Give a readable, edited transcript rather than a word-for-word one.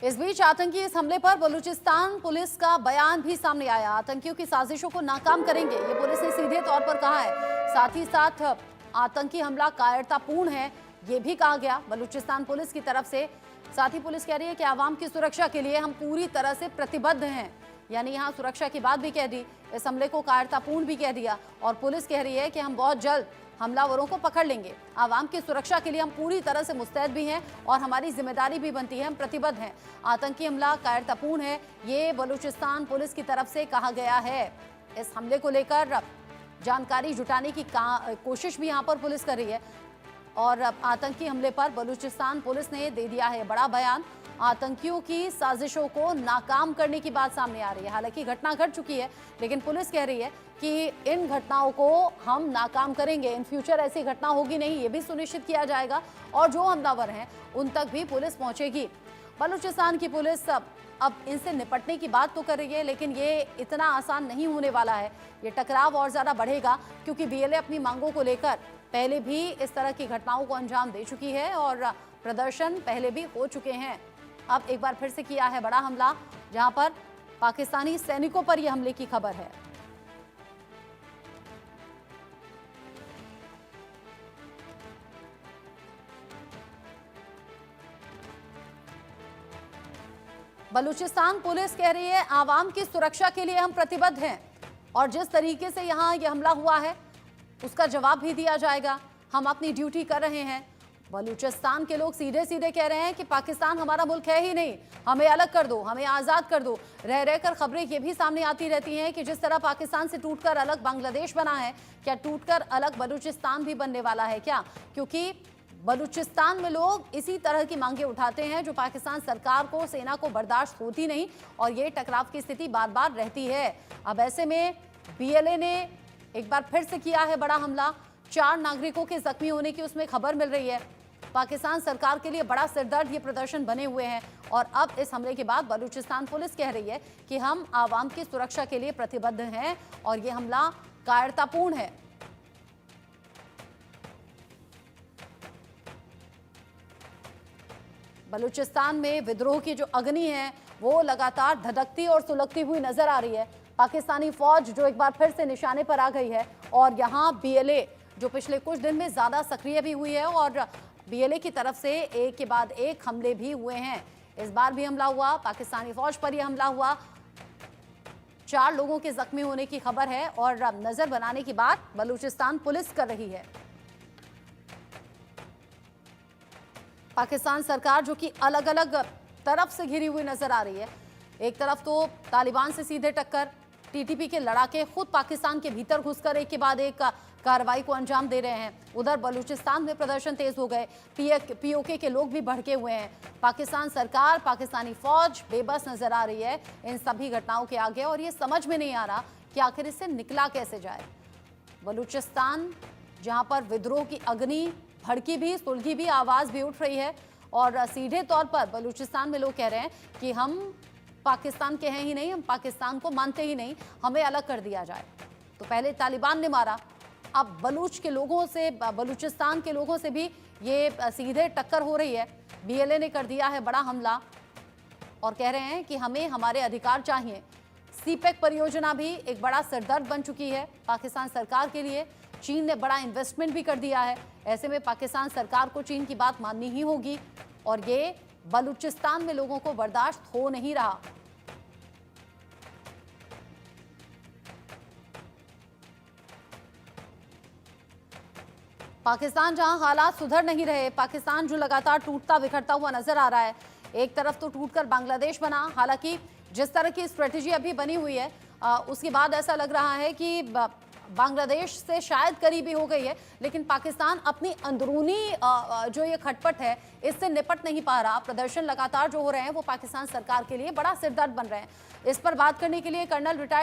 इस बीच आतंकी इस हमले पर बलूचिस्तान पुलिस का बयान भी सामने आया। आतंकियों की साजिशों को नाकाम करेंगे, ये पुलिस ने सीधे तौर पर कहा है। साथ ही साथ आतंकी हमला कायरतापूर्ण है, ये भी कहा गया बलूचिस्तान पुलिस की तरफ से। साथ ही पुलिस कह रही है कि आवाम की सुरक्षा के लिए हम पूरी तरह से प्रतिबद्ध हैं, यानी यहाँ सुरक्षा की बात भी कह दी, इस हमले को कायरतापूर्ण भी कह दिया। और पुलिस कह रही है कि हम बहुत जल्द हमलावरों को पकड़ लेंगे। आवाम की सुरक्षा के लिए हम पूरी तरह से मुस्तैद भी हैं और हमारी जिम्मेदारी भी बनती है, हम प्रतिबद्ध हैं। आतंकी हमला कायरतापूर्ण है, ये बलूचिस्तान पुलिस की तरफ से कहा गया है। इस हमले को लेकर जानकारी जुटाने की कोशिश भी यहाँ पर पुलिस कर रही है और आतंकी हमले पर बलूचिस्तान पुलिस ने दे दिया है बड़ा बयान। आतंकियों की साजिशों को नाकाम करने की बात सामने आ रही है। हालांकि घटना घट चुकी है, लेकिन पुलिस कह रही है कि इन घटनाओं को हम नाकाम करेंगे, इन फ्यूचर ऐसी घटना होगी नहीं, ये भी सुनिश्चित किया जाएगा और जो हमलावर हैं उन तक भी पुलिस पहुंचेगी। बलूचिस्तान की पुलिस अब इनसे निपटने की बात तो कर रही है, लेकिन ये इतना आसान नहीं होने वाला है। ये टकराव और ज़्यादा बढ़ेगा क्योंकि बीएलए अपनी मांगों को लेकर पहले भी इस तरह की घटनाओं को अंजाम दे चुकी है और प्रदर्शन पहले भी हो चुके हैं। अब एक बार फिर से किया है बड़ा हमला, जहां पर पाकिस्तानी सैनिकों पर यह हमले की खबर है। बलूचिस्तान पुलिस कह रही है आवाम की सुरक्षा के लिए हम प्रतिबद्ध हैं और जिस तरीके से यहां यह हमला हुआ है उसका जवाब भी दिया जाएगा। हम अपनी ड्यूटी कर रहे हैं। बलूचिस्तान के लोग सीधे सीधे कह रहे हैं कि पाकिस्तान हमारा मुल्क है ही नहीं, हमें अलग कर दो, हमें आज़ाद कर दो। रह रहकर खबरें ये भी सामने आती रहती हैं कि जिस तरह पाकिस्तान से टूटकर अलग बांग्लादेश बना है, क्या टूटकर अलग बलूचिस्तान भी बनने वाला है क्या? क्योंकि बलूचिस्तान में लोग इसी तरह की मांगे उठाते हैं जो पाकिस्तान सरकार को, सेना को बर्दाश्त होती नहीं और ये टकराव की स्थिति बार बार रहती है। अब ऐसे में बीएलए ने एक बार फिर से किया है बड़ा हमला। 4 नागरिकों के जख्मी होने की उसमें खबर मिल रही है। पाकिस्तान सरकार के लिए बड़ा सिरदर्द ये प्रदर्शन बने हुए हैं और अब इस हमले के बाद बलूचिस्तान पुलिस कह रही है कि हम आवाम की सुरक्षा के लिए प्रतिबद्ध हैं और ये हमला कायरतापूर्ण है। बलूचिस्तान में विद्रोह की जो अग्नि है वो लगातार धधकती और सुलगती हुई नजर आ रही है। पाकिस्तानी फौज जो एक बार फिर से निशाने पर आ गई है और यहाँ बीएलए जो पिछले कुछ दिन में ज्यादा सक्रिय भी हुई है और बीएलए की तरफ से एक के बाद एक हमले भी हुए हैं। इस बार भी हमला हुआ, पाकिस्तानी फौज पर यह हमला हुआ। 4 लोगों के जख्मी होने की खबर है और नजर बनाने की बात बलूचिस्तान पुलिस कर रही है। पाकिस्तान सरकार जो कि अलग अलग तरफ से घिरी हुई नजर आ रही है। एक तरफ तो तालिबान से सीधे टक्कर, टीटीपी के लड़ाके खुद पाकिस्तान के भीतर घुसकर एक के बाद एक कार्रवाई को अंजाम दे रहे हैं। उधर बलूचिस्तान में प्रदर्शन तेज हो गए, पीओके के लोग भी भड़के हुए हैं। पाकिस्तान सरकार, पाकिस्तानी फौज बेबस नजर आ रही है इन सभी घटनाओं के आगे और ये समझ में नहीं आ रहा कि आखिर इससे निकला कैसे जाए। बलूचिस्तान जहां पर विद्रोह की अग्नि भड़की भी, सुलगी भी, आवाज भी उठ रही है और सीधे तौर पर बलूचिस्तान में लोग कह रहे हैं कि हम पाकिस्तान के हैं ही नहीं, हम पाकिस्तान को मानते ही नहीं, हमें अलग कर दिया जाए। तो पहले तालिबान ने मारा, अब बलूच के लोगों से, बलूचिस्तान के लोगों से भी ये सीधे टक्कर हो रही है। बीएलए ने कर दिया है बड़ा हमला और कह रहे हैं कि हमें हमारे अधिकार चाहिए। सीपेक परियोजना भी एक बड़ा सिरदर्द बन चुकी है पाकिस्तान सरकार के लिए। चीन ने बड़ा इन्वेस्टमेंट भी कर दिया है। ऐसे में पाकिस्तान सरकार को चीन की बात माननी ही होगी और ये बलूचिस्तान में लोगों को बर्दाश्त हो नहीं रहा। पाकिस्तान जहां हालात सुधर नहीं रहे, पाकिस्तान जो लगातार टूटता बिखरता हुआ नजर आ रहा है। एक तरफ तो टूटकर बांग्लादेश बना, हालांकि जिस तरह की स्ट्रेटेजी अभी बनी हुई है उसके बाद ऐसा लग रहा है कि बांग्लादेश से शायद करीबी हो गई है, लेकिन पाकिस्तान अपनी अंदरूनी जो ये खटपट है इससे निपट नहीं पा रहा। प्रदर्शन लगातार जो हो रहे हैं वो पाकिस्तान सरकार के लिए बड़ा सिरदर्द बन रहे हैं। इस पर बात करने के लिए कर्नल रिटायर्ड